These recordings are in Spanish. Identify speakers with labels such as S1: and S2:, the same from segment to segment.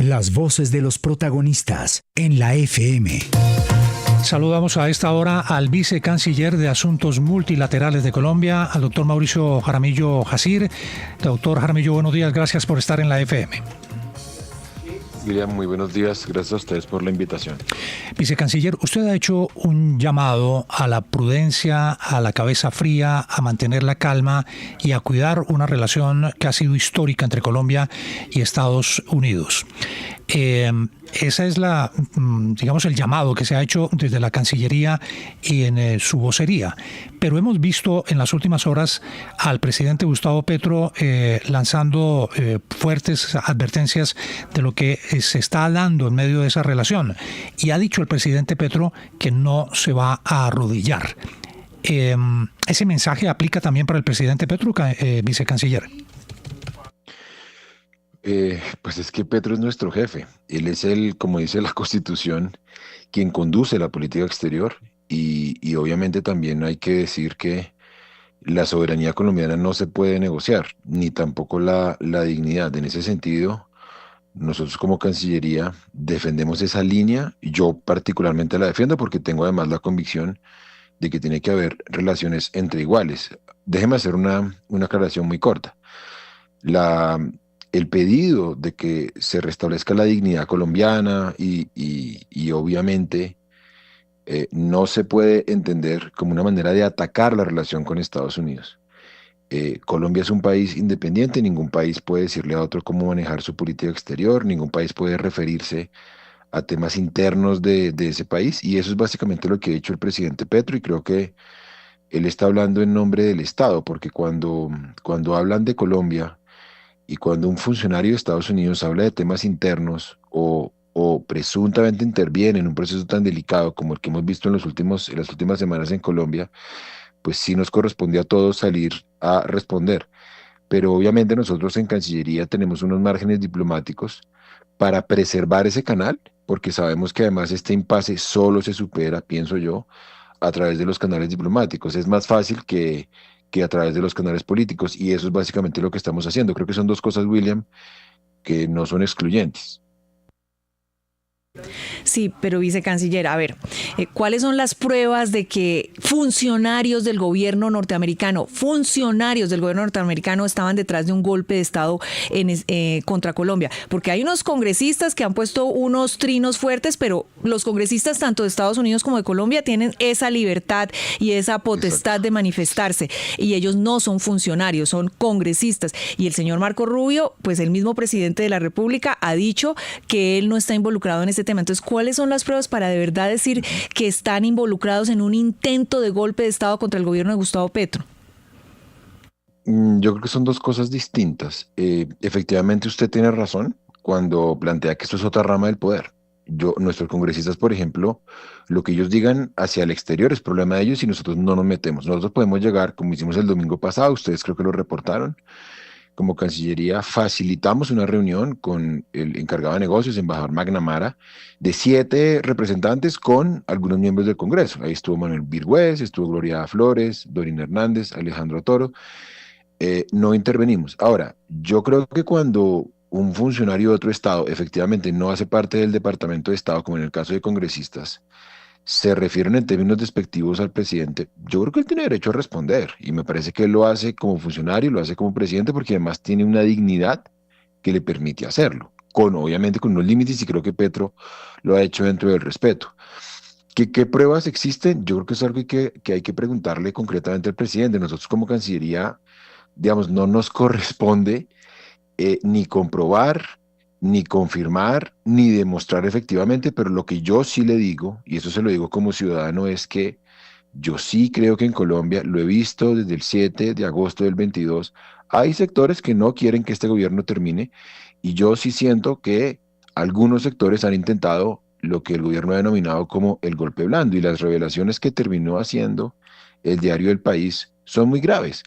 S1: Las voces de los protagonistas en la FM.
S2: Saludamos a esta hora al vicecanciller de Asuntos Multilaterales de Colombia, al doctor Mauricio Jaramillo Jacir. Doctor Jaramillo, buenos días, gracias por estar en la FM.
S3: William, muy buenos días, gracias a ustedes por la invitación.
S2: Vicecanciller, usted ha hecho un llamado a la prudencia, a la cabeza fría, a mantener la calma y a cuidar una relación que ha sido histórica entre Colombia y Estados Unidos. Esa es digamos, el llamado que se ha hecho desde la Cancillería y en su vocería. Pero hemos visto en las últimas horas al presidente Gustavo Petro lanzando fuertes advertencias de lo que se está dando en medio de esa relación. Y ha dicho el presidente Petro que no se va a arrodillar. ¿Ese mensaje aplica también para el presidente Petro, vicecanciller?
S3: Pues es que Petro es nuestro jefe. Él es como dice la Constitución, quien conduce la política exterior y obviamente también hay que decir que la soberanía colombiana no se puede negociar, ni tampoco la dignidad. En ese sentido, nosotros como Cancillería defendemos esa línea. Yo particularmente la defiendo porque tengo además la convicción de que tiene que haber relaciones entre iguales. Déjeme hacer una aclaración muy corta. El pedido de que se restablezca la dignidad colombiana y obviamente no se puede entender como una manera de atacar la relación con Estados Unidos. Colombia es un país independiente, ningún país puede decirle a otro cómo manejar su política exterior, ningún país puede referirse a temas internos de ese país y eso es básicamente lo que ha dicho el presidente Petro y creo que él está hablando en nombre del Estado porque cuando hablan de Colombia y cuando un funcionario de Estados Unidos habla de temas internos o presuntamente interviene en un proceso tan delicado como el que hemos visto en las últimas semanas en Colombia, pues sí nos corresponde a todos salir a responder. Pero obviamente nosotros en Cancillería tenemos unos márgenes diplomáticos para preservar ese canal, porque sabemos que además este impasse solo se supera, pienso yo, a través de los canales diplomáticos. Es más fácil que a través de los canales políticos, y eso es básicamente lo que estamos haciendo. Creo que son dos cosas, William, que no son excluyentes.
S4: Sí, pero vicecanciller, a ver, ¿cuáles son las pruebas de que funcionarios del gobierno norteamericano estaban detrás de un golpe de Estado contra Colombia? Porque hay unos congresistas que han puesto unos trinos fuertes, pero los congresistas tanto de Estados Unidos como de Colombia tienen esa libertad y esa potestad de manifestarse, y ellos no son funcionarios, son congresistas. Y el señor Marco Rubio, pues el mismo presidente de la República, ha dicho que él no está involucrado en este tema. Entonces, ¿cuáles son las pruebas para de verdad decir que están involucrados en un intento de golpe de Estado contra el gobierno de Gustavo Petro?
S3: Yo creo que son dos cosas distintas. Efectivamente, usted tiene razón cuando plantea que esto es otra rama del poder. Nuestros congresistas, por ejemplo, lo que ellos digan hacia el exterior es problema de ellos y nosotros no nos metemos. Nosotros podemos llegar, como hicimos el domingo pasado, ustedes creo que lo reportaron, como Cancillería facilitamos una reunión con el encargado de negocios, embajador McNamara, de 7 representantes con algunos miembros del Congreso. Ahí estuvo Manuel Virgüez, estuvo Gloria Flores, Dorina Hernández, Alejandro Toro. No intervenimos. Ahora, yo creo que cuando un funcionario de otro estado efectivamente no hace parte del Departamento de Estado, como en el caso de congresistas, se refieren en términos despectivos al presidente, yo creo que él tiene derecho a responder y me parece que él lo hace como funcionario, lo hace como presidente porque además tiene una dignidad que le permite hacerlo, obviamente con unos límites y creo que Petro lo ha hecho dentro del respeto. ¿Qué pruebas existen? Yo creo que es algo que hay que preguntarle concretamente al presidente. Nosotros como Cancillería, digamos, no nos corresponde ni comprobar, ni confirmar, ni demostrar efectivamente, pero lo que yo sí le digo, y eso se lo digo como ciudadano, es que yo sí creo que en Colombia, lo he visto desde el 7 de agosto del 22, hay sectores que no quieren que este gobierno termine, y yo sí siento que algunos sectores han intentado lo que el gobierno ha denominado como el golpe blando, y las revelaciones que terminó haciendo el diario El País son muy graves.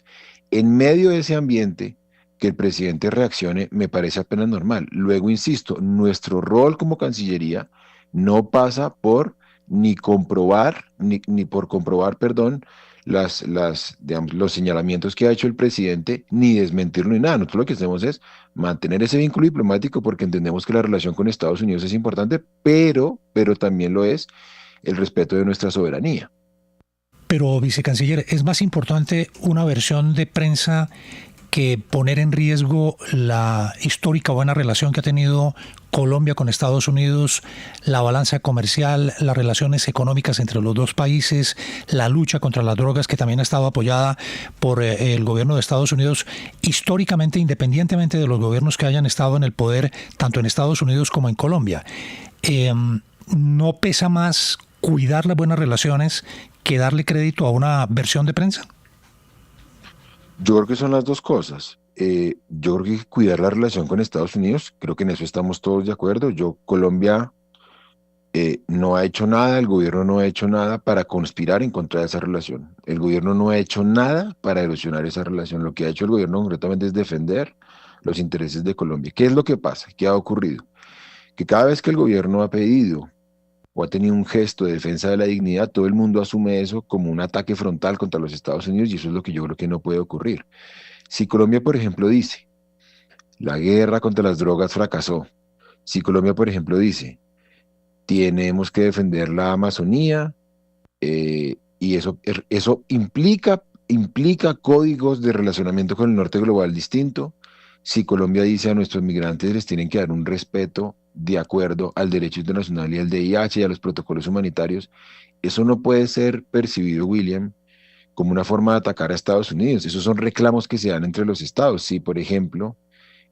S3: En medio de ese ambiente, que el presidente reaccione me parece apenas normal. Luego, insisto, nuestro rol como Cancillería no pasa por ni por comprobar, perdón, digamos, los señalamientos que ha hecho el presidente, ni desmentirlo ni nada. Nosotros lo que hacemos es mantener ese vínculo diplomático porque entendemos que la relación con Estados Unidos es importante, pero también lo es el respeto de nuestra soberanía.
S2: Pero, vicecanciller, ¿es más importante una versión de prensa que poner en riesgo la histórica buena relación que ha tenido Colombia con Estados Unidos, la balanza comercial, las relaciones económicas entre los dos países, la lucha contra las drogas que también ha estado apoyada por el gobierno de Estados Unidos históricamente, independientemente de los gobiernos que hayan estado en el poder, tanto en Estados Unidos como en Colombia? ¿No pesa más cuidar las buenas relaciones que darle crédito a una versión de prensa?
S3: Yo creo que son las dos cosas. Yo creo que cuidar la relación con Estados Unidos, creo que en eso estamos todos de acuerdo. Colombia no ha hecho nada, el gobierno no ha hecho nada para conspirar en contra de esa relación. El gobierno no ha hecho nada para erosionar esa relación. Lo que ha hecho el gobierno concretamente es defender los intereses de Colombia. ¿Qué es lo que pasa? ¿Qué ha ocurrido? Que cada vez que el gobierno ha pedido o ha tenido un gesto de defensa de la dignidad, todo el mundo asume eso como un ataque frontal contra los Estados Unidos y eso es lo que yo creo que no puede ocurrir. Si Colombia, por ejemplo, dice, la guerra contra las drogas fracasó, si Colombia, por ejemplo, dice, tenemos que defender la Amazonía, y eso implica códigos de relacionamiento con el norte global distinto, si Colombia dice a nuestros migrantes les tienen que dar un respeto de acuerdo al derecho internacional y al DIH y a los protocolos humanitarios, eso no puede ser percibido, William, como una forma de atacar a Estados Unidos. Esos son reclamos que se dan entre los estados. Si, por ejemplo,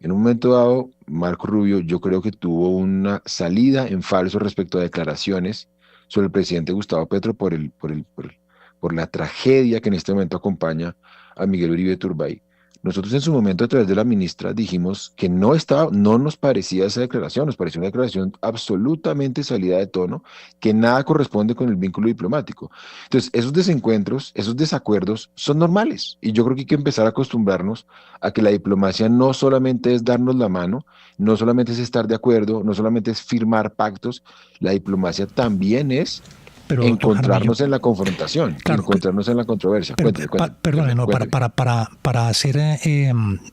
S3: en un momento dado, Marco Rubio, yo creo que tuvo una salida en falso respecto a declaraciones sobre el presidente Gustavo Petro por la tragedia que en este momento acompaña a Miguel Uribe Turbay. Nosotros en su momento a través de la ministra dijimos que no nos parecía esa declaración, nos parecía una declaración absolutamente salida de tono, que nada corresponde con el vínculo diplomático. Entonces, esos desencuentros, esos desacuerdos son normales y yo creo que hay que empezar a acostumbrarnos a que la diplomacia no solamente es darnos la mano, no solamente es estar de acuerdo, no solamente es firmar pactos, la diplomacia también es encontrarnos en la confrontación, claro, encontrarnos en la controversia.
S2: Para hacer,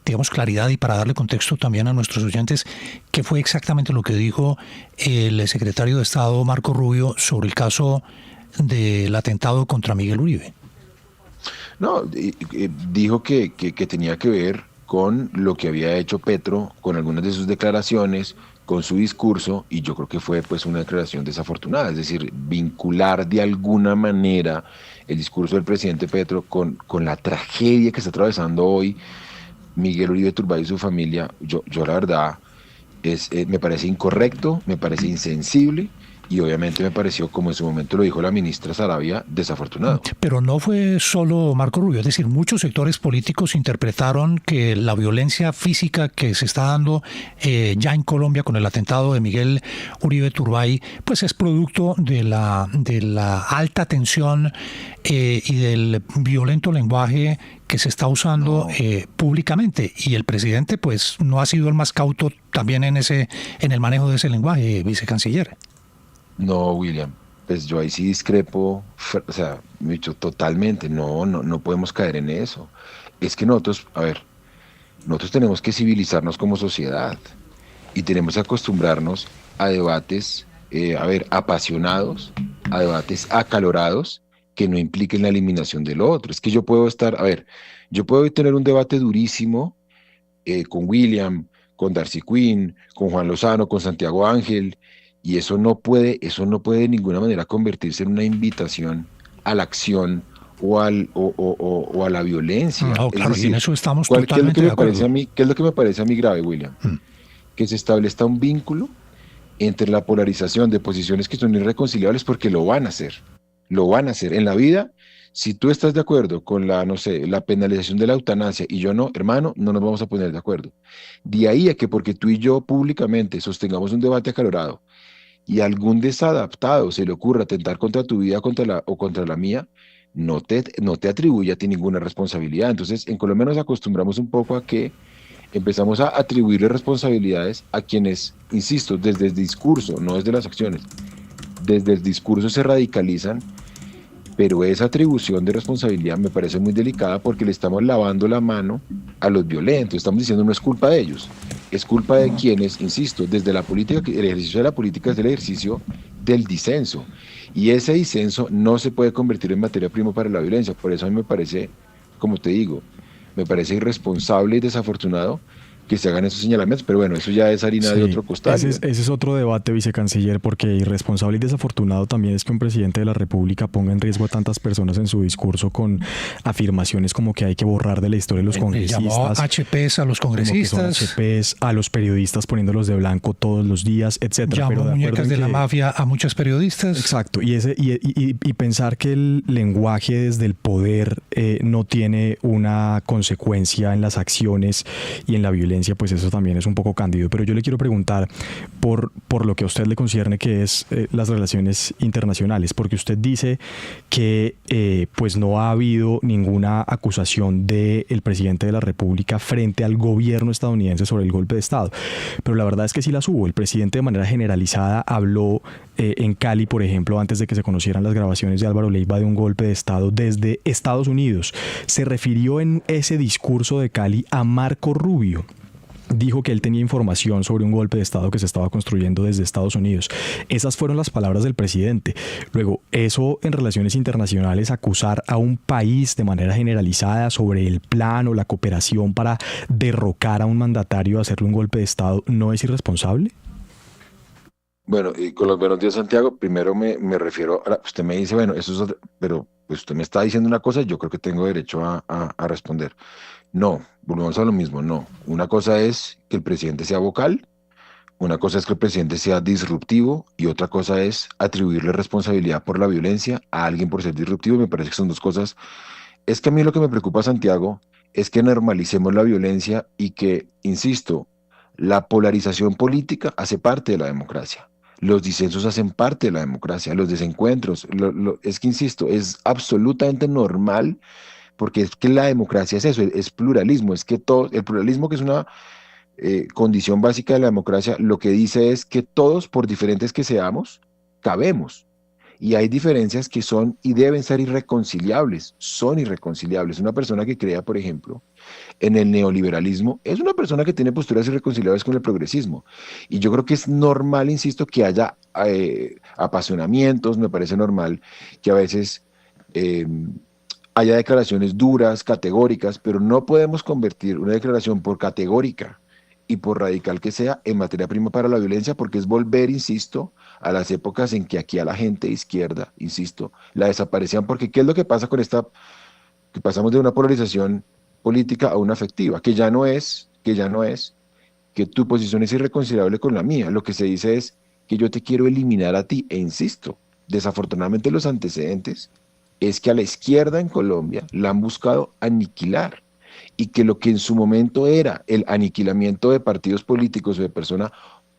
S2: digamos, claridad y para darle contexto también a nuestros oyentes, ¿qué fue exactamente lo que dijo el secretario de Estado Marco Rubio sobre el caso del atentado contra Miguel Uribe?
S3: No, dijo que tenía que ver con lo que había hecho Petro, con algunas de sus declaraciones, con su discurso, y yo creo que fue pues una declaración desafortunada, es decir, vincular de alguna manera el discurso del presidente Petro con la tragedia que está atravesando hoy Miguel Uribe Turbay y su familia, yo la verdad, me parece incorrecto, me parece insensible, y obviamente me pareció, como en su momento lo dijo la ministra Saravia, desafortunado.
S2: Pero no fue solo Marco Rubio, es decir, muchos sectores políticos interpretaron que la violencia física que se está dando ya en Colombia con el atentado de Miguel Uribe Turbay, pues es producto de la alta tensión y del violento lenguaje que se está usando públicamente, y el presidente pues no ha sido el más cauto también en el manejo de ese lenguaje, vicecanciller.
S3: No, William, pues yo ahí sí discrepo, o sea, me he dicho totalmente, no podemos caer en eso. Es que nosotros tenemos que civilizarnos como sociedad y tenemos que acostumbrarnos a debates, apasionados, a debates acalorados que no impliquen la eliminación del otro. Es que yo puedo tener un debate durísimo con William, con Darcy Quinn, con Juan Lozano, con Santiago Ángel, y eso no puede de ninguna manera convertirse en una invitación a la acción o a la violencia.
S2: No, claro, y en eso estamos totalmente
S3: de acuerdo. ¿Qué es lo que me parece a mí grave, William? Que se establezca un vínculo entre la polarización de posiciones que son irreconciliables, porque lo van a hacer. En la vida, si tú estás de acuerdo con la penalización de la eutanasia y yo no, hermano, no nos vamos a poner de acuerdo. De ahí a que porque tú y yo públicamente sostengamos un debate acalorado y a algún desadaptado se le ocurra atentar contra tu vida o contra la mía, no te atribuye a ti ninguna responsabilidad. Entonces, en Colombia nos acostumbramos un poco a que empezamos a atribuirle responsabilidades a quienes, insisto, desde el discurso, no desde las acciones, desde el discurso se radicalizan pero esa atribución de responsabilidad me parece muy delicada porque le estamos lavando la mano a los violentos. Estamos diciendo no es culpa de ellos, es culpa de quienes, insisto, desde la política, el ejercicio de la política es el ejercicio del disenso. Y ese disenso no se puede convertir en materia prima para la violencia. Por eso a mí me parece, como te digo, me parece irresponsable y desafortunado que se hagan esos señalamientos, pero bueno, eso ya es harina de otro costal.
S5: Ese es otro debate, vicecanciller, porque irresponsable y desafortunado también es que un presidente de la República ponga en riesgo a tantas personas en su discurso con afirmaciones como que hay que borrar de la historia de los congresistas.
S2: Llamó HPs a los congresistas.
S5: HPs, a los periodistas poniéndolos de blanco todos los días, etcétera.
S2: Llamó muñecas de la mafia a muchos periodistas.
S5: Exacto, y pensar que el lenguaje desde el poder no tiene una consecuencia en las acciones y en la violencia, pues eso también es un poco cándido. Pero yo le quiero preguntar por lo que a usted le concierne, que es las relaciones internacionales, porque usted dice que pues no ha habido ninguna acusación del presidente de la República frente al gobierno estadounidense sobre el golpe de Estado, pero la verdad es que sí las hubo. El presidente de manera generalizada habló en Cali, por ejemplo, antes de que se conocieran las grabaciones de Álvaro Leiva, de un golpe de Estado desde Estados Unidos. Se refirió en ese discurso de Cali a Marco Rubio. Dijo que él tenía información sobre un golpe de Estado que se estaba construyendo desde Estados Unidos. Esas fueron las palabras del presidente. Luego, eso en relaciones internacionales, acusar a un país de manera generalizada sobre el plan o la cooperación para derrocar a un mandatario de hacerle un golpe de Estado, ¿no es irresponsable?
S3: Bueno, y con los buenos días, Santiago, primero me refiero a, usted me dice, bueno, eso es, pero pues usted me está diciendo una cosa, yo creo que tengo derecho a responder. No, volvemos a lo mismo, no. Una cosa es que el presidente sea vocal, una cosa es que el presidente sea disruptivo y otra cosa es atribuirle responsabilidad por la violencia a alguien por ser disruptivo. Me parece que son dos cosas. Es que a mí lo que me preocupa, Santiago, es que normalicemos la violencia y que, insisto, la polarización política hace parte de la democracia. Los disensos hacen parte de la democracia, los desencuentros. Es que, insisto, es absolutamente normal. Porque es que la democracia es eso, es pluralismo, es que todo, el pluralismo, que es una condición básica de la democracia, lo que dice es que todos, por diferentes que seamos, cabemos. Y hay diferencias que son y deben ser irreconciliables, son irreconciliables. Una persona que crea, por ejemplo, en el neoliberalismo, es una persona que tiene posturas irreconciliables con el progresismo. Y yo creo que es normal, insisto, que haya apasionamientos, me parece normal que a veces haya declaraciones duras, categóricas, pero no podemos convertir una declaración, por categórica y por radical que sea, en materia prima para la violencia, porque es volver, insisto, a las épocas en que aquí a la gente de izquierda, insisto, la desaparecían, porque ¿qué es lo que pasa con esta, que pasamos de una polarización política a una afectiva, que ya no es que tu posición es irreconciliable con la mía? Lo que se dice es que yo te quiero eliminar a ti, e insisto, desafortunadamente los antecedentes es que a la izquierda en Colombia la han buscado aniquilar, y que lo que en su momento era el aniquilamiento de partidos políticos o de personas,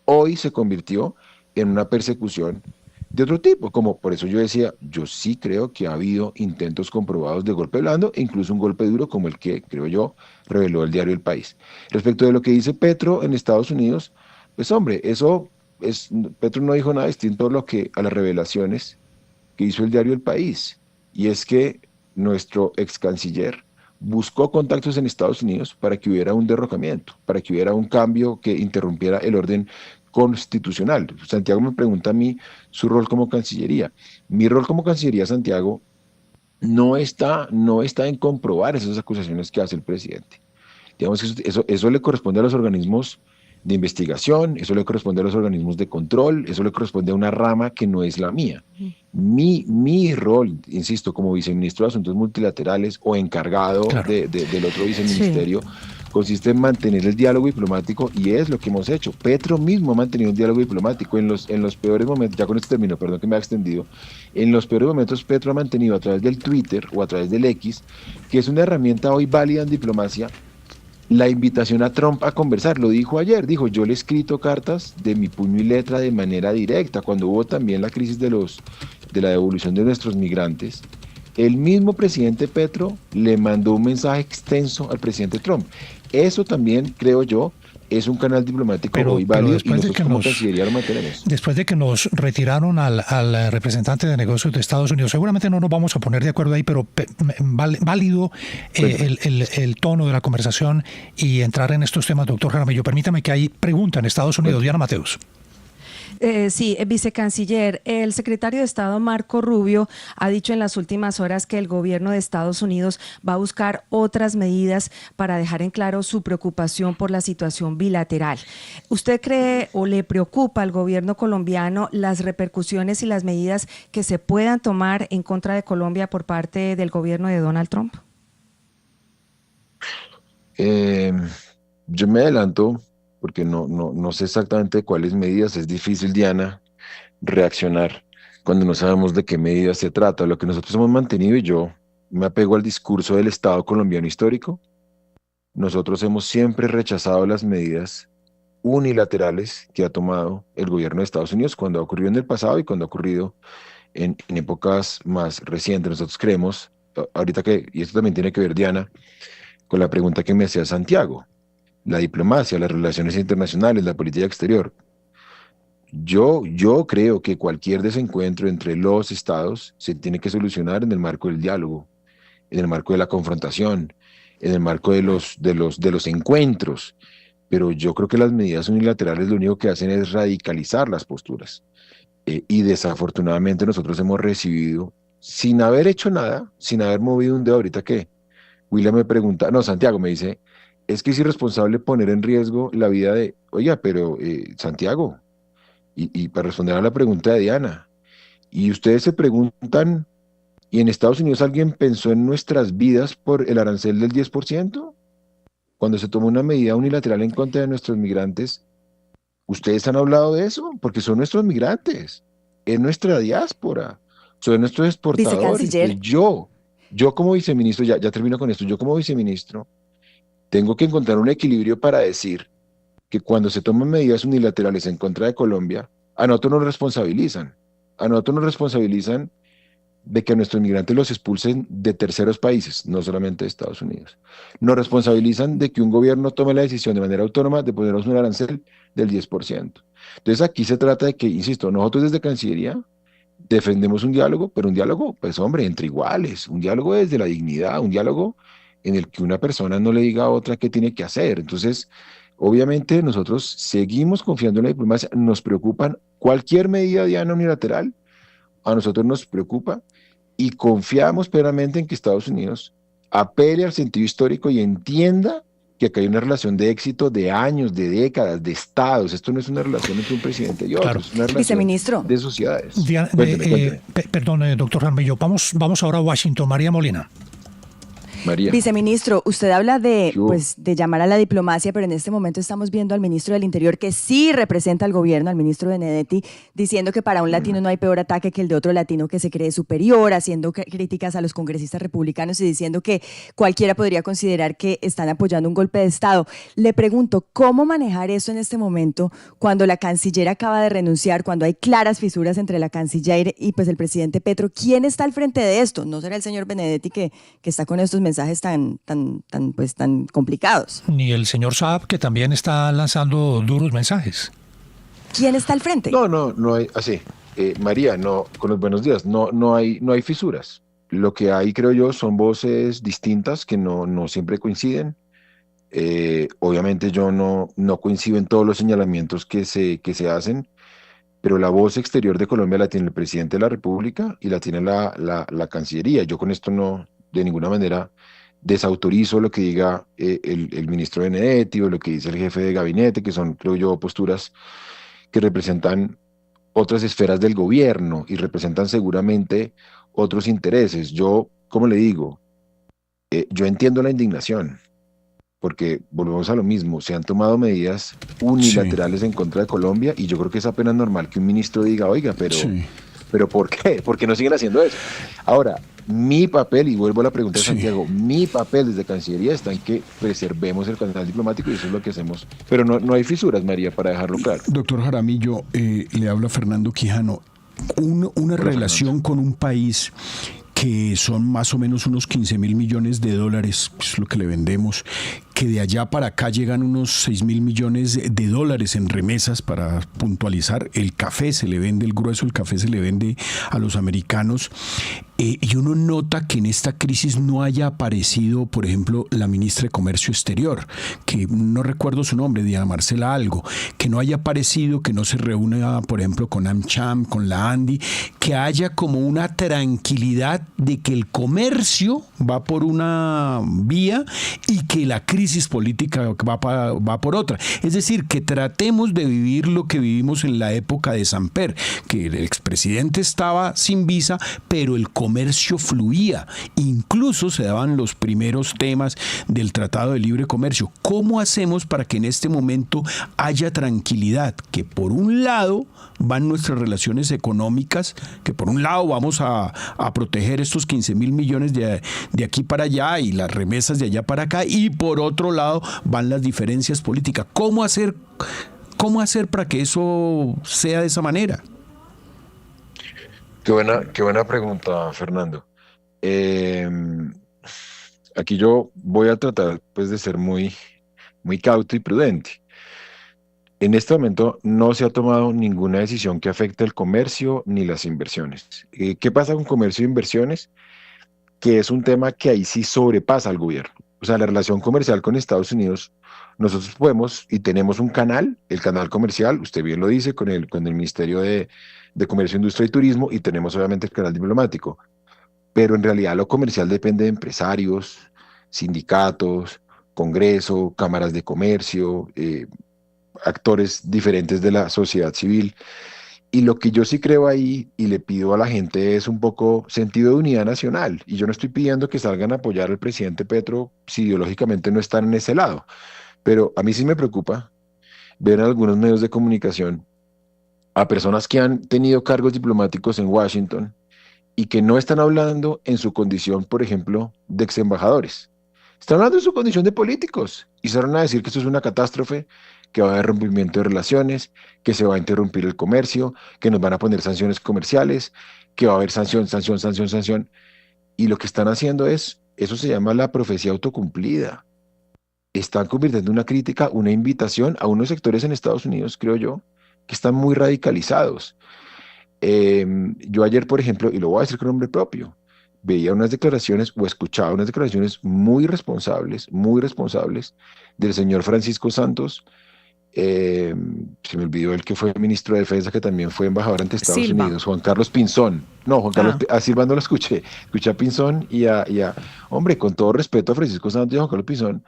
S3: hoy se convirtió en una persecución de otro tipo. Como por eso yo decía, yo sí creo que ha habido intentos comprobados de golpe blando, e incluso un golpe duro como el que, creo yo, reveló el diario El País. Respecto de lo que dice Petro en Estados Unidos, pues hombre, Petro no dijo nada distinto a las revelaciones que hizo el diario El País. Y es que nuestro ex canciller buscó contactos en Estados Unidos para que hubiera un derrocamiento, para que hubiera un cambio que interrumpiera el orden constitucional. Santiago me pregunta a mí su rol como Cancillería. Mi rol como Cancillería, Santiago, no está en comprobar esas acusaciones que hace el presidente. Digamos que eso le corresponde a los organismos de investigación, eso le corresponde a los organismos de control, eso le corresponde a una rama que no es la mía. Mi rol, insisto, como viceministro de Asuntos Multilaterales o encargado del otro viceministerio, consiste en mantener el diálogo diplomático, y es lo que hemos hecho. Petro mismo ha mantenido un diálogo diplomático en los peores momentos. Ya con esto termino, perdón que me ha extendido. En los peores momentos Petro ha mantenido a través del Twitter o a través del X, que es una herramienta hoy válida en diplomacia, la invitación a Trump a conversar. Lo dijo ayer, dijo: yo le he escrito cartas de mi puño y letra de manera directa. Cuando hubo también la crisis de la devolución de nuestros migrantes, el mismo presidente Petro le mandó un mensaje extenso al presidente Trump. Eso también, creo yo, es un canal diplomático hoy válido y nosotros como Cancillería lo mantenemos.
S2: Después de que nos retiraron al representante de negocios de Estados Unidos, seguramente no nos vamos a poner de acuerdo ahí, pero válido el tono de la conversación y entrar en estos temas, doctor Jaramillo. Permítame que hay pregunta en Estados Unidos. Diana Mateus.
S6: Sí, vicecanciller, el secretario de Estado Marco Rubio ha dicho en las últimas horas que el gobierno de Estados Unidos va a buscar otras medidas para dejar en claro su preocupación por la situación bilateral. ¿Usted cree o le preocupa al gobierno colombiano las repercusiones y las medidas que se puedan tomar en contra de Colombia por parte del gobierno de Donald Trump?
S3: Yo me adelanto porque no sé exactamente cuáles medidas. Es difícil, Diana, reaccionar cuando no sabemos de qué medidas se trata. Lo que nosotros hemos mantenido, y yo me apego al discurso del Estado colombiano histórico, nosotros hemos siempre rechazado las medidas unilaterales que ha tomado el gobierno de Estados Unidos cuando ha ocurrido en el pasado y cuando ha ocurrido en épocas más recientes. Nosotros creemos, ahorita y esto también tiene que ver, Diana, con la pregunta que me hacía Santiago, la diplomacia, las relaciones internacionales, la política exterior. Yo creo que cualquier desencuentro entre los estados se tiene que solucionar en el marco del diálogo, en el marco de la confrontación, en el marco de los encuentros. Pero yo creo que las medidas unilaterales lo único que hacen es radicalizar las posturas. Y desafortunadamente nosotros hemos recibido, sin haber hecho nada, sin haber movido un dedo. Ahorita que William me pregunta, no, Santiago me dice, es que es irresponsable poner en riesgo la vida de, oiga, pero Santiago, y para responder a la pregunta de Diana, y ustedes se preguntan, ¿y en Estados Unidos alguien pensó en nuestras vidas por el arancel del 10%? Cuando se tomó una medida unilateral en contra de nuestros migrantes, ¿ustedes han hablado de eso? Porque son nuestros migrantes, es nuestra diáspora, son nuestros exportadores. Yo como viceministro, ya termino con esto, yo como viceministro, tengo que encontrar un equilibrio para decir que cuando se toman medidas unilaterales en contra de Colombia, a nosotros nos responsabilizan. A nosotros nos responsabilizan de que a nuestros migrantes los expulsen de terceros países, no solamente de Estados Unidos. Nos responsabilizan de que un gobierno tome la decisión de manera autónoma de ponernos un arancel del 10%. Entonces aquí se trata de que, insisto, nosotros desde Cancillería defendemos un diálogo, pero un diálogo, pues hombre, entre iguales, un diálogo desde la dignidad, un diálogo en el que una persona no le diga a otra qué tiene que hacer. Entonces, obviamente nosotros seguimos confiando en la diplomacia, nos preocupan cualquier medida, Diana, unilateral, a nosotros nos preocupa y confiamos plenamente en que Estados Unidos apele al sentido histórico y entienda que acá hay una relación de éxito de años, de décadas, de estados. Esto no es una relación entre un presidente y otro,
S2: claro.
S3: Es una relación de sociedades.
S2: Diana, perdón, doctor Jaramillo, vamos ahora a Washington. María Molina.
S3: María.
S6: Viceministro, usted habla de llamar a la diplomacia, pero en este momento estamos viendo al ministro del Interior, que sí representa al gobierno, al ministro Benedetti, diciendo que para un latino no hay peor ataque que el de otro latino que se cree superior, haciendo críticas a los congresistas republicanos y diciendo que cualquiera podría considerar que están apoyando un golpe de Estado. Le pregunto, ¿cómo manejar eso en este momento cuando la canciller acaba de renunciar, cuando hay claras fisuras entre la canciller y pues el presidente Petro? ¿Quién está al frente de esto? ¿No será el señor Benedetti que está con estos mensajes tan complicados?
S2: Ni el señor Saab, que también está lanzando duros mensajes.
S6: ¿Quién está al frente?
S3: No hay, así. María, con los buenos días, no hay fisuras. Lo que hay, creo yo, son voces distintas que no siempre coinciden. Obviamente yo no coincido en todos los señalamientos que se hacen, pero la voz exterior de Colombia la tiene el presidente de la República y la tiene la Cancillería. Yo con esto no, de ninguna manera, desautorizo lo que diga el ministro Benedetti o lo que dice el jefe de gabinete, que son, creo yo, posturas que representan otras esferas del gobierno y representan seguramente otros intereses. Yo, como le digo, yo entiendo la indignación, porque volvemos a lo mismo, se han tomado medidas unilaterales en contra de Colombia y yo creo que es apenas normal que un ministro diga, oiga, pero ¿por qué? ¿Por qué no siguen haciendo eso? Ahora, mi papel, y vuelvo a la pregunta de Santiago, mi papel desde Cancillería está en que preservemos el canal diplomático y eso es lo que hacemos. Pero no hay fisuras, María, para dejarlo claro.
S7: Doctor Jaramillo, le habla Fernando Quijano. Una relación con un país que son más o menos unos 15.000 millones de dólares, es lo que le vendemos, que de allá para acá llegan unos 6.000 millones de dólares en remesas, para puntualizar. El café se le vende, el grueso del café se le vende a los americanos. Y uno nota que en esta crisis no haya aparecido, por ejemplo, la ministra de Comercio Exterior, que no recuerdo su nombre, Diana Marcela algo, que no haya aparecido, que no se reúna, por ejemplo, con AmCham, con la ANDI, que haya como una tranquilidad de que el comercio va por una vía y que la crisis política va por otra. Es decir, que tratemos de vivir lo que vivimos en la época de Samper, que el expresidente estaba sin visa, pero el comercio fluía. Incluso se daban los primeros temas del Tratado de Libre Comercio. ¿Cómo hacemos para que en este momento haya tranquilidad? Que por un lado van nuestras relaciones económicas, que por un lado vamos a proteger estos 15.000 millones de aquí para allá y las remesas de allá para acá, y por otro lado van las diferencias políticas. ¿Cómo hacer para que eso sea de esa manera?
S3: Qué buena pregunta, Fernando. Aquí yo voy a tratar pues de ser muy cauto y prudente. En este momento no se ha tomado ninguna decisión que afecte el comercio ni las inversiones. ¿Qué pasa con comercio e inversiones? Que es un tema que ahí sí sobrepasa al gobierno. O sea, la relación comercial con Estados Unidos, nosotros podemos y tenemos un canal, el canal comercial, usted bien lo dice, con el Ministerio de Comercio, Industria y Turismo, y tenemos obviamente el canal diplomático. Pero en realidad lo comercial depende de empresarios, sindicatos, Congreso, cámaras de comercio, actores diferentes de la sociedad civil. Y lo que yo sí creo ahí y le pido a la gente es un poco sentido de unidad nacional. Y yo no estoy pidiendo que salgan a apoyar al presidente Petro si ideológicamente no están en ese lado. Pero a mí sí me preocupa ver en algunos medios de comunicación a personas que han tenido cargos diplomáticos en Washington y que no están hablando en su condición, por ejemplo, de ex embajadores. Están hablando en su condición de políticos y se van a decir que esto es una catástrofe, que va a haber rompimiento de relaciones, que se va a interrumpir el comercio, que nos van a poner sanciones comerciales, que va a haber sanción. Y lo que están haciendo eso se llama la profecía autocumplida. Están convirtiendo una crítica, una invitación a unos sectores en Estados Unidos, creo yo, que están muy radicalizados. Yo ayer, por ejemplo, y lo voy a decir con nombre propio, veía unas declaraciones o escuchaba unas declaraciones muy responsables del señor Francisco Santos. Se me olvidó el que fue ministro de Defensa, que también fue embajador ante Estados Unidos, Juan Carlos Pinzón. No, Juan Carlos, a Silva no lo escuché a Pinzón y a, hombre, con todo respeto a Francisco Santos y a Juan Carlos Pinzón,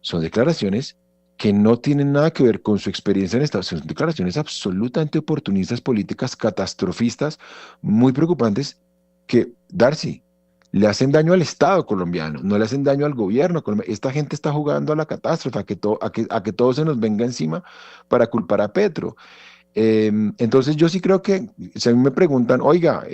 S3: son declaraciones que no tienen nada que ver con su experiencia en Estados Unidos, son declaraciones absolutamente oportunistas, políticas, catastrofistas, muy preocupantes, que, Darcy, le hacen daño al Estado colombiano, no le hacen daño al gobierno colombiano. Esta gente está jugando a la catástrofe, a que todo se nos venga encima para culpar a Petro. Entonces yo sí creo que, si a mí me preguntan, oiga,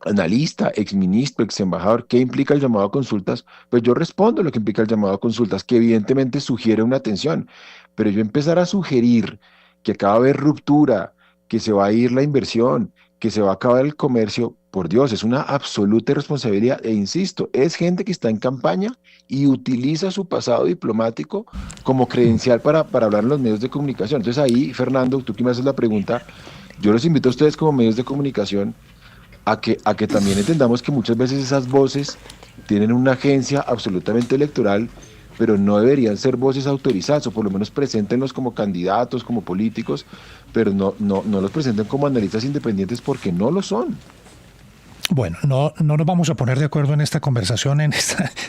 S3: analista, exministro, exembajador, ¿qué implica el llamado a consultas? Pues yo respondo lo que implica el llamado a consultas, que evidentemente sugiere una tensión, pero yo empezar a sugerir que acaba de haber ruptura, que se va a ir la inversión, que se va a acabar el comercio, por Dios, es una absoluta irresponsabilidad. E insisto, es gente que está en campaña y utiliza su pasado diplomático como credencial para hablar en los medios de comunicación. Entonces ahí, Fernando, tú que me haces la pregunta, yo los invito a ustedes como medios de comunicación a que también entendamos que muchas veces esas voces tienen una agencia absolutamente electoral, pero no deberían ser voces autorizadas, o por lo menos preséntenlos como candidatos, como políticos, pero no los presenten como analistas independientes, porque no lo son.
S2: Bueno, no nos vamos a poner de acuerdo en esta conversación.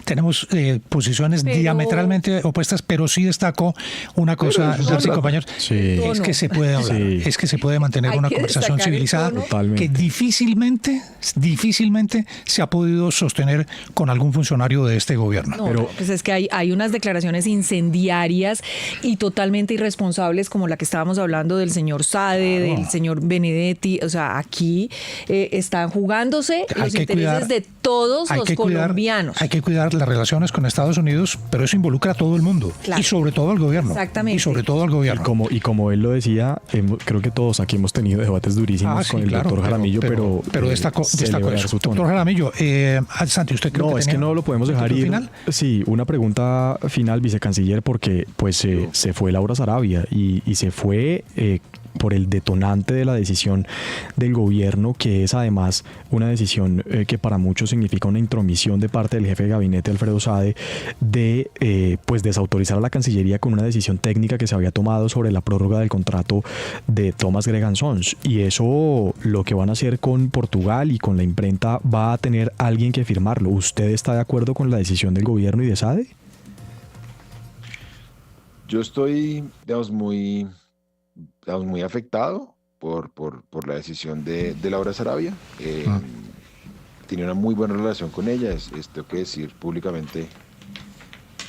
S2: Tenemos posiciones diametralmente opuestas, pero sí destaco una cosa, Darcy, compañeros, es que se puede hablar, es que se puede mantener una conversación civilizada que difícilmente se ha podido sostener con algún funcionario de este gobierno.
S4: No, pero pues es que hay unas declaraciones incendiarias y totalmente irresponsables, como la que estábamos hablando del señor Sade, del señor Benedetti. O sea, aquí están jugándose conoce los intereses de todos los colombianos.
S2: Hay que cuidar las relaciones con Estados Unidos, pero eso involucra a todo el mundo.
S4: Claro.
S2: Y sobre todo al gobierno.
S4: Exactamente.
S2: Y sobre todo al gobierno.
S5: Y como él lo decía, creo que todos aquí hemos tenido debates durísimos con el doctor Jaramillo, pero
S2: destaco eso. Doctor Jaramillo, Santi, ¿usted cree que
S5: es que no lo podemos dejar ir?
S2: Final?
S5: Sí, una pregunta final, vicecanciller, porque pues se fue Laura Sarabia y se fue por el detonante de la decisión del gobierno, que es además una decisión que para muchos significa una intromisión de parte del jefe de gabinete, Alfredo Sade, de pues desautorizar a la Cancillería con una decisión técnica que se había tomado sobre la prórroga del contrato de Thomas Gregan Sons. Y eso, lo que van a hacer con Portugal y con la imprenta, va a tener alguien que firmarlo. ¿Usted está de acuerdo con la decisión del gobierno y de Sade?
S3: Yo estoy, digamos, muy afectado por la decisión de Laura Sarabia. Tiene una muy buena relación con ella, tengo que decir públicamente,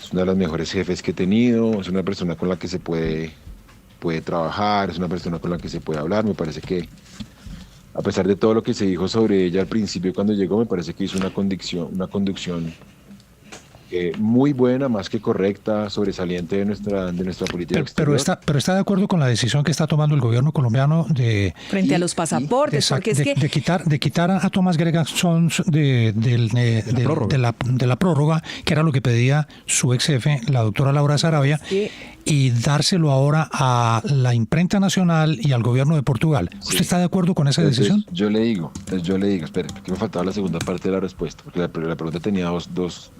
S3: es una de las mejores jefes que he tenido, es una persona con la que se puede trabajar, es una persona con la que se puede hablar. Me parece que, a pesar de todo lo que se dijo sobre ella al principio cuando llegó, me parece que hizo una conducción muy buena, más que correcta, sobresaliente de nuestra política exterior.
S2: Pero está de acuerdo con la decisión que está tomando el gobierno colombiano
S4: frente a los pasaportes,
S2: de quitar a Thomas Gregan Sons de la prórroga, que era lo que pedía su ex jefe, la doctora Laura Sarabia, y dárselo ahora a la imprenta nacional y al gobierno de Portugal. ¿Usted está de acuerdo con esa decisión?
S3: Yo le digo, espere, porque me faltaba la segunda parte de la respuesta, porque la pregunta tenía dos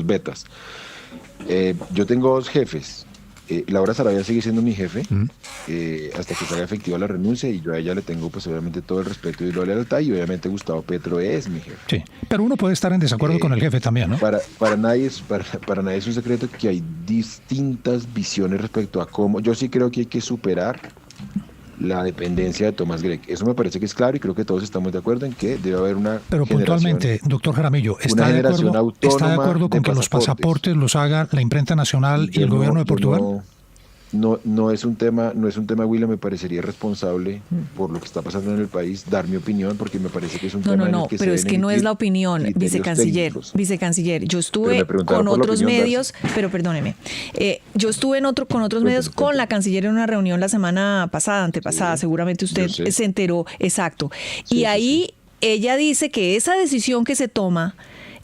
S3: betas. Yo tengo dos jefes. Laura Sarabia sigue siendo mi jefe hasta que salga efectiva la renuncia, y yo a ella le tengo pues obviamente todo el respeto y la lealtad, y obviamente Gustavo Petro es mi jefe.
S2: Sí, pero uno puede estar en desacuerdo con el jefe también, ¿no?
S3: Para nadie es un secreto que hay distintas visiones respecto a cómo. Yo sí creo que hay que superar la dependencia de Thomas Greg. Eso me parece que es claro, y creo que todos estamos de acuerdo en que debe haber una
S2: Pero puntualmente, doctor Jaramillo, ¿está de acuerdo con que los pasaportes los haga la imprenta nacional y el gobierno de Portugal?
S3: No es un tema, William. Me parecería responsable por lo que está pasando en el país dar mi opinión, porque me parece que es un tema en el que
S4: pero es que no es la opinión, vicecanciller. Yo estuve con otros medios, pero perdóneme, yo estuve con otros medios con la canciller en una reunión la semana antepasada, seguramente usted se enteró, exacto. Y ahí ella dice que esa decisión que se toma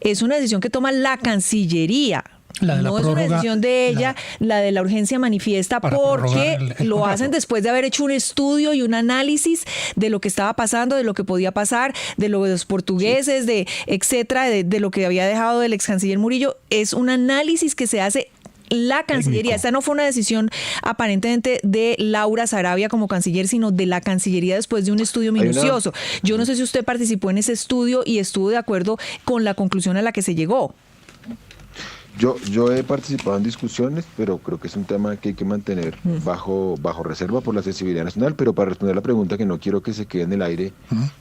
S4: es una decisión que toma la Cancillería. No es una decisión de ella, la de la urgencia manifiesta, porque lo hacen después de haber hecho un estudio y un análisis de lo que estaba pasando, de lo que podía pasar, de lo de los portugueses, de etcétera, de lo que había dejado del ex canciller Murillo. Es un análisis que se hace la Cancillería. Esta no fue una decisión aparentemente de Laura Sarabia como canciller, sino de la Cancillería después de un estudio minucioso. Yo no sé si usted participó en ese estudio y estuvo de acuerdo con la conclusión a la que se llegó.
S3: Yo he participado en discusiones, pero creo que es un tema que hay que mantener bajo reserva por la sensibilidad nacional. Pero para responder la pregunta, que no quiero que se quede en el aire,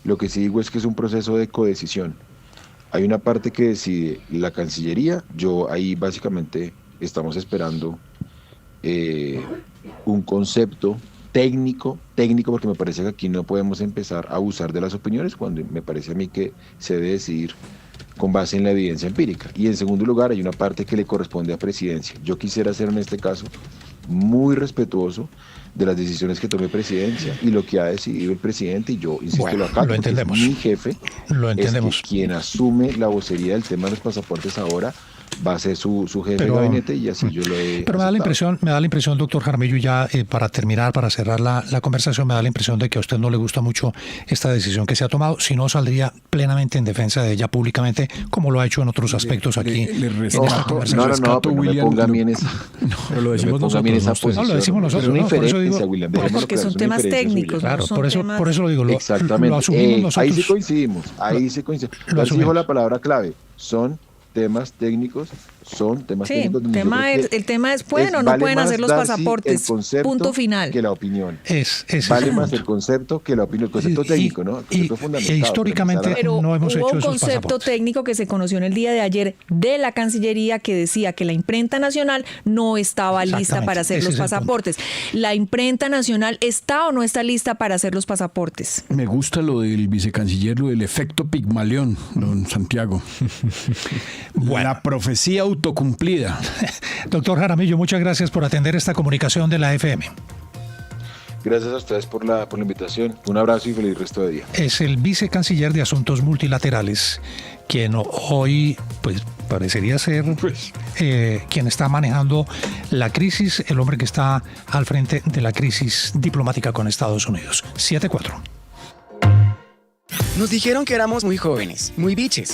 S3: lo que sí digo es que es un proceso de codecisión. Hay una parte que decide la Cancillería. Yo ahí básicamente estamos esperando un concepto técnico, porque me parece que aquí no podemos empezar a abusar de las opiniones, cuando me parece a mí que se debe decidir con base en la evidencia empírica. Y en segundo lugar, hay una parte que le corresponde a Presidencia. Yo quisiera ser en este caso muy respetuoso de las decisiones que tome Presidencia y lo que ha decidido el presidente, y yo insisto, lo entendemos. Mi jefe, es que quien asume la vocería del tema de los pasaportes ahora va a ser su jefe de gabinete, y así yo lo he
S2: Pero me da la impresión, doctor Jaramillo, ya para terminar, para cerrar la conversación, me da la impresión de que a usted no le gusta mucho esta decisión que se ha tomado, si no saldría plenamente en defensa de ella públicamente, como lo ha hecho en otros aspectos aquí.
S3: No, me ponga a mí en esa.
S5: No lo decimos nosotros.
S2: No, lo decimos nosotros.
S3: Es una inferencia, William.
S4: Porque son temas técnicos.
S2: Claro, por eso lo digo.
S3: Exactamente.
S2: Lo asumimos nosotros.
S3: Ahí sí coincidimos. Así dijo la palabra clave. Son temas técnicos son temas
S4: Sí,
S3: técnicos. donde yo creo que
S4: el tema es, ¿pueden o no
S3: vale
S4: pueden
S3: más
S4: hacer los
S3: dar, sí,
S4: pasaportes?
S3: el concepto
S4: Punto final.
S3: que la opinión.
S2: Ese
S3: Vale
S2: es el
S3: más
S2: punto.
S3: el concepto que la opinión, el concepto técnico, ¿no? El concepto fundamentado.
S2: históricamente
S3: Pero
S4: Pero
S2: no hemos
S4: hubo
S2: hecho
S4: un
S2: esos
S4: concepto
S2: pasaportes.
S4: técnico que se conoció en el día de ayer de la Cancillería que decía que la imprenta nacional no estaba lista
S2: Exactamente,
S4: para hacer
S2: ese
S4: los
S2: es el punto.
S4: pasaportes. ¿La imprenta nacional está o no está lista para hacer los pasaportes?
S7: Me gusta lo del vicecanciller, lo del efecto Pigmalión, don Santiago.
S2: Bueno.
S7: La profecía autocumplida.
S2: Doctor Jaramillo, muchas gracias por atender esta comunicación de la FM.
S3: Gracias a ustedes por la invitación. Un abrazo y feliz resto de día.
S2: Es el vicecanciller de Asuntos Multilaterales, quien hoy pues parecería ser quien está manejando la crisis, el hombre que está al frente de la crisis diplomática con Estados Unidos. 7-4.
S8: Nos dijeron que éramos muy jóvenes, muy biches.